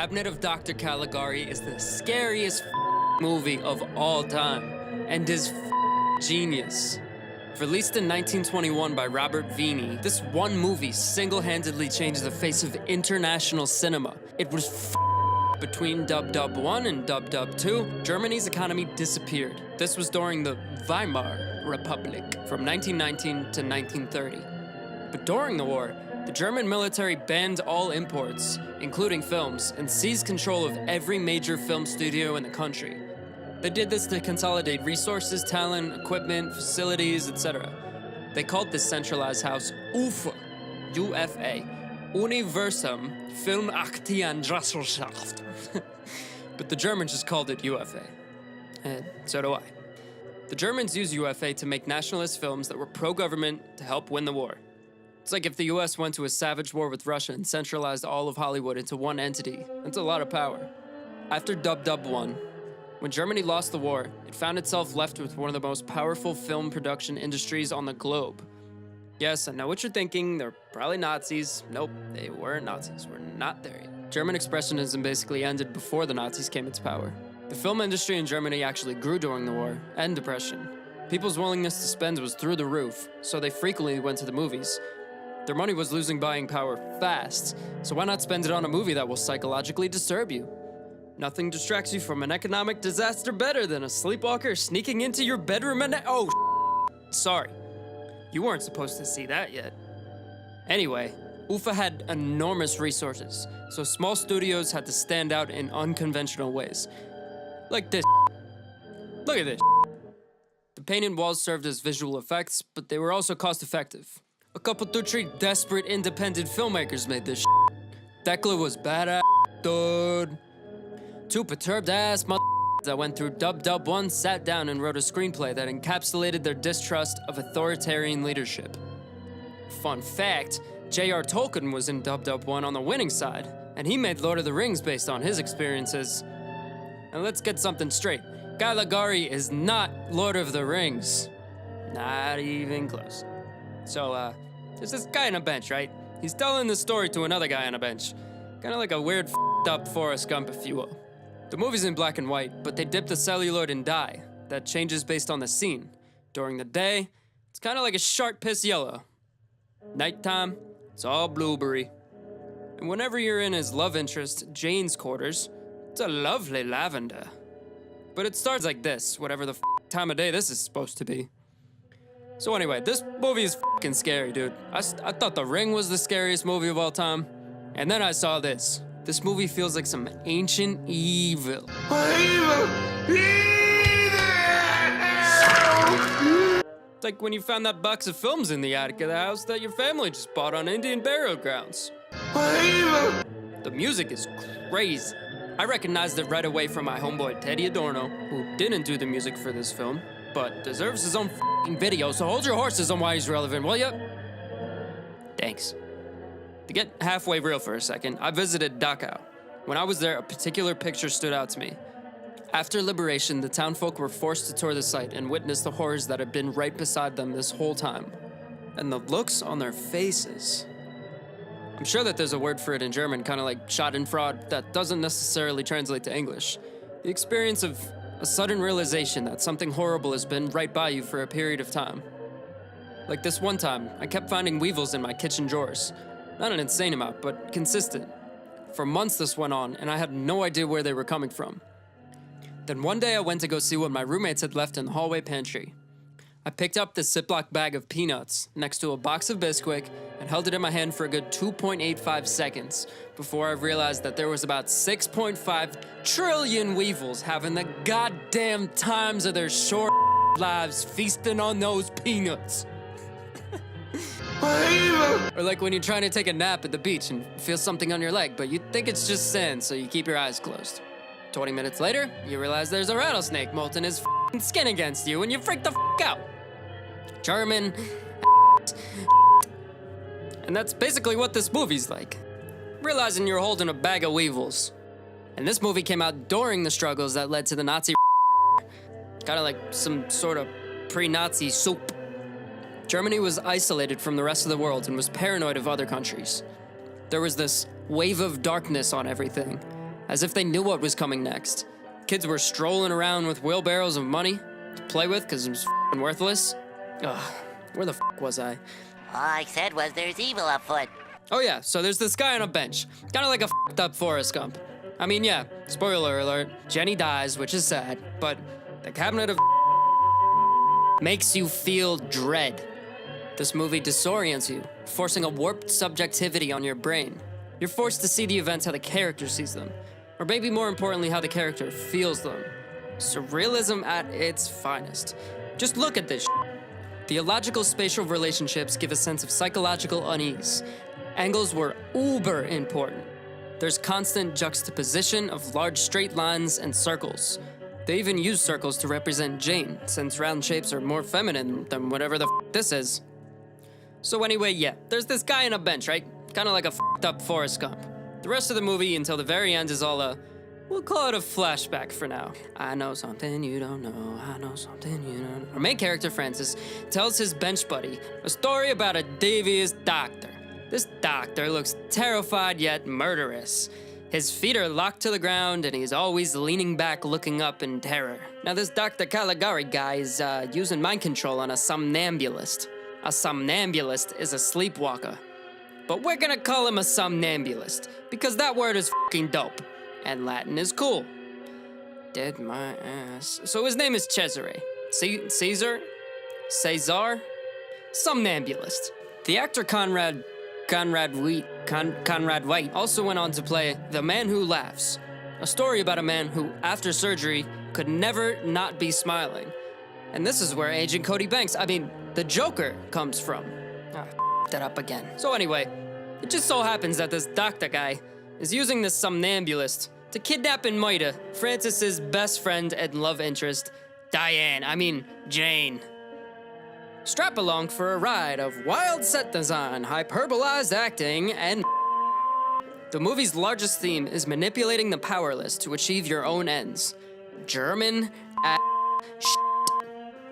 Cabinet of Dr. Caligari is the scariest movie of all time and is genius. Released in 1921 by Robert Vini, this one movie single-handedly changed the face of international cinema. It was between Dub Dub 1 and Dub Dub 2, Germany's economy disappeared. This was during the Weimar Republic from 1919 to 1930. But during the war, the German military banned all imports, including films, and seized control of every major film studio in the country. They did this to consolidate resources, talent, equipment, facilities, etc. They called this centralized house UFA, UFA, Universum Filmaktiengesellschaft. But the Germans just called it UFA. And so do I. The Germans used UFA to make nationalist films that were pro-government to help win the war. It's like if the US went to a savage war with Russia and centralized all of Hollywood into one entity. That's a lot of power. After Dub Dub 1, when Germany lost the war, it found itself left with one of the most powerful film production industries on the globe. Yes, I know what you're thinking, they're probably Nazis. Nope, they weren't Nazis, we're not there yet. German expressionism basically ended before the Nazis came into power. The film industry in Germany actually grew during the war and depression. People's willingness to spend was through the roof, so they frequently went to the movies. Their money was losing buying power fast, so why not spend it on a movie that will psychologically disturb you? Nothing distracts you from an economic disaster better than a sleepwalker sneaking into your bedroom and— oh, sorry. You weren't supposed to see that yet. Anyway, UFA had enormous resources, so small studios had to stand out in unconventional ways. Like this. Look at this. The painted walls served as visual effects, but they were also cost-effective. A couple to three desperate independent filmmakers made this. DECLA was badass, dude. Two perturbed-ass that went through Dub Dub 1 sat down and wrote a screenplay that encapsulated their distrust of authoritarian leadership. Fun fact, J.R. Tolkien was in Dub Dub 1 on the winning side, and he made Lord of the Rings based on his experiences. And let's get something straight. Caligari is not Lord of the Rings. Not even close. So, there's this guy on a bench, right? He's telling the story to another guy on a bench. Kinda like a weird up Forrest Gump, if you will. The movie's in black and white, but they dip the celluloid in dye that changes based on the scene. During the day, it's kind of like a sharp piss yellow. Nighttime, it's all blueberry. And whenever you're in his love interest, Jane's quarters, it's a lovely lavender. But it starts like this, whatever the time of day this is supposed to be. So anyway, this movie is fucking scary, dude. I thought The Ring was the scariest movie of all time, and then I saw this. This movie feels like some ancient evil. It's like when you found that box of films in the attic of the house that your family just bought on Indian burial grounds. The music is crazy. I recognized it right away from my homeboy Teddy Adorno, who didn't do the music for this film, but deserves his own f***ing video, so hold your horses on why he's relevant, will ya? Thanks. To get halfway real for a second, I visited Dachau. When I was there, a particular picture stood out to me. After liberation, the townfolk were forced to tour the site and witness the horrors that had been right beside them this whole time. And the looks on their faces. I'm sure that there's a word for it in German, kind of like Schadenfreude, that doesn't necessarily translate to English. The experience of a sudden realization that something horrible has been right by you for a period of time. Like this one time, I kept finding weevils in my kitchen drawers. Not an insane amount, but consistent. For months this went on, and I had no idea where they were coming from. Then one day I went to go see what my roommates had left in the hallway pantry. I picked up this Ziploc bag of peanuts next to a box of Bisquick and held it in my hand for a good 2.85 seconds before I realized that there was about 6.5 trillion weevils having the goddamn times of their short lives feasting on those peanuts. Or like when you're trying to take a nap at the beach and feel something on your leg, but you think it's just sand, so you keep your eyes closed. 20 minutes later, you realize there's a rattlesnake molting his skin against you, and you freak the out. German. And that's basically what this movie's like. Realizing you're holding a bag of weevils. And this movie came out during the struggles that led to the Nazi. Kinda like some sort of pre-Nazi soup. Germany was isolated from the rest of the world and was paranoid of other countries. There was this wave of darkness on everything, as if they knew what was coming next. Kids were strolling around with wheelbarrows of money to play with because it was f***ing worthless. Ugh, where the f*** was I? All I said was there's evil afoot. Oh yeah, so there's this guy on a bench, kind of like a f***ed up Forrest Gump. I mean, yeah, spoiler alert, Jenny dies, which is sad, but the cabinet of makes you feel dread. This movie disorients you, forcing a warped subjectivity on your brain. You're forced to see the events how the character sees them, or maybe more importantly, how the character feels them. Surrealism at its finest. Just look at this shit. The illogical spatial relationships give a sense of psychological unease. Angles were uber important. There's constant juxtaposition of large straight lines and circles. They even use circles to represent Jane, since round shapes are more feminine than whatever the f this is. So anyway, yeah, there's this guy on a bench, right? Kinda like a f***ed up Forrest Gump. The rest of the movie until the very end is all we'll call it a flashback for now. I know something you don't know, I know something you don't know. Our main character, Francis, tells his bench buddy a story about a devious doctor. This doctor looks terrified yet murderous. His feet are locked to the ground and he's always leaning back looking up in terror. Now this Dr. Caligari guy is using mind control on a somnambulist. A somnambulist is a sleepwalker. But we're gonna call him a somnambulist because that word is fucking dope. And Latin is cool. Dead my ass. So his name is Cesare. Caesar? Somnambulist. The actor Conrad White also went on to play The Man Who Laughs, a story about a man who, after surgery, could never not be smiling. And this is where Agent Cody Banks, the Joker, comes from. That up again. So anyway, it just so happens that this doctor guy is using this somnambulist to kidnap and murder Francis's best friend and love interest, Jane. Strap along for a ride of wild set design, hyperbolized acting, and the movie's largest theme is manipulating the powerless to achieve your own ends. German shit.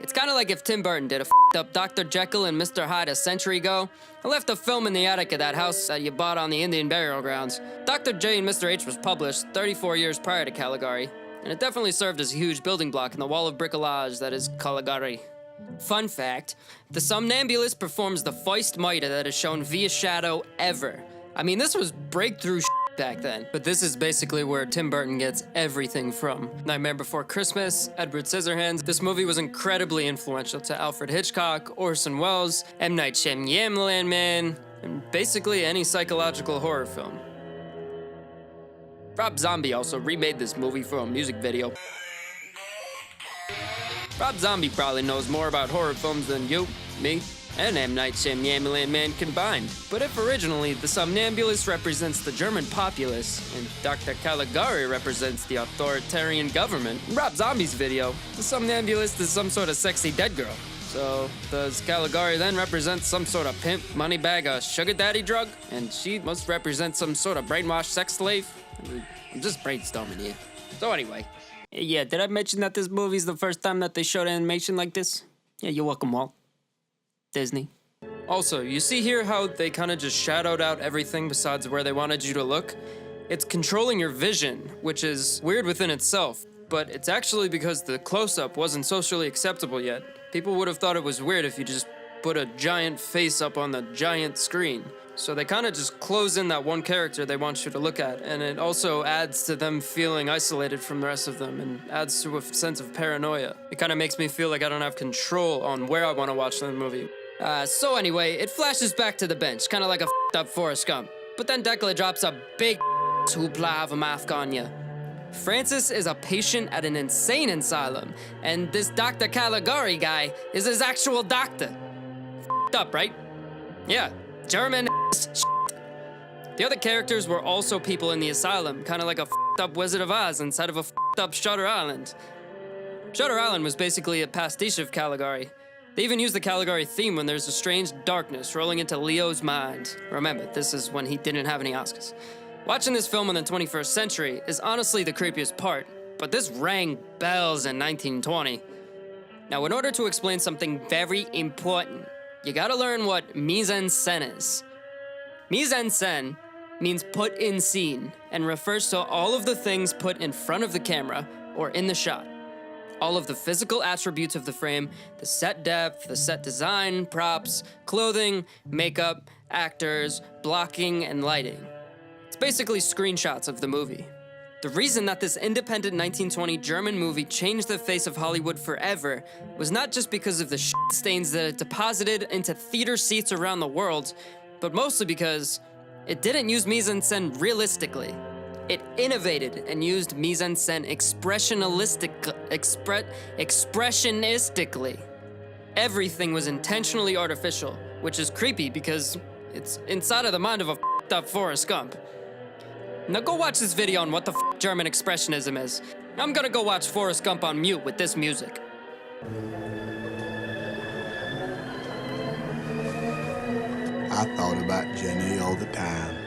It's kind of like if Tim Burton did a f***ed up Dr. Jekyll and Mr. Hyde a century ago and left a film in the attic of that house that you bought on the Indian burial grounds. Dr. J and Mr. H was published 34 years prior to Caligari, and it definitely served as a huge building block in the wall of bricolage that is Caligari. Fun fact, the somnambulist performs the first murder that is shown via shadow ever. This was breakthrough shit back then. But this is basically where Tim Burton gets everything from. Nightmare Before Christmas, Edward Scissorhands. This movie was incredibly influential to Alfred Hitchcock, Orson Welles, M. Night Shamyamalanman, and basically any psychological horror film. Rob Zombie also remade this movie for a music video. Rob Zombie probably knows more about horror films than you, me, and M. Night Shamyamalanman combined. But if originally the somnambulist represents the German populace and Dr. Caligari represents the authoritarian government, in Rob Zombie's video, the somnambulist is some sort of sexy dead girl. So does Caligari then represent some sort of pimp, moneybag, a sugar daddy drug? And she must represent some sort of brainwashed sex slave? I'm just brainstorming here. So anyway. Yeah, did I mention that this movie's the first time that they showed animation like this? Yeah, you're welcome, Walt. Disney. Also, you see here how they kind of just shadowed out everything besides where they wanted you to look? It's controlling your vision, which is weird within itself, but it's actually because the close-up wasn't socially acceptable yet. People would have thought it was weird if you just put a giant face up on the giant screen. So they kind of just close in that one character they want you to look at, and it also adds to them feeling isolated from the rest of them and adds to a sense of paranoia. It kind of makes me feel like I don't have control on where I want to watch the movie. So anyway, it flashes back to the bench, kind of like a f***ed up Forrest Gump. But then DECLA drops a big hoopla of a mask on ya. Francis is a patient at an insane asylum, and this Dr. Caligari guy is his actual doctor. F***ed up, right? Yeah, German shit. The other characters were also people in the asylum, kind of like a f***ed up Wizard of Oz inside of a f***ed up Shutter Island. Shutter Island was basically a pastiche of Caligari. They even use the Caligari theme when there's a strange darkness rolling into Leo's mind. Remember, this is when he didn't have any Oscars. Watching this film in the 21st century is honestly the creepiest part, but this rang bells in 1920. Now, in order to explain something very important, you gotta learn what mise en scène is. Mise en scène means put in scene and refers to all of the things put in front of the camera or in the shot. All of the physical attributes of the frame, the set depth, the set design, props, clothing, makeup, actors, blocking, and lighting. It's basically screenshots of the movie. The reason that this independent 1920 German movie changed the face of Hollywood forever was not just because of the shit stains that it deposited into theater seats around the world, but mostly because it didn't use mise-en-scène realistically. It innovated and used mise-en-scène expressionistically. Everything was intentionally artificial, which is creepy because it's inside of the mind of a f***ed up Forrest Gump. Now go watch this video on what the f*** German expressionism is. I'm gonna go watch Forrest Gump on mute with this music. I thought about Jenny all the time.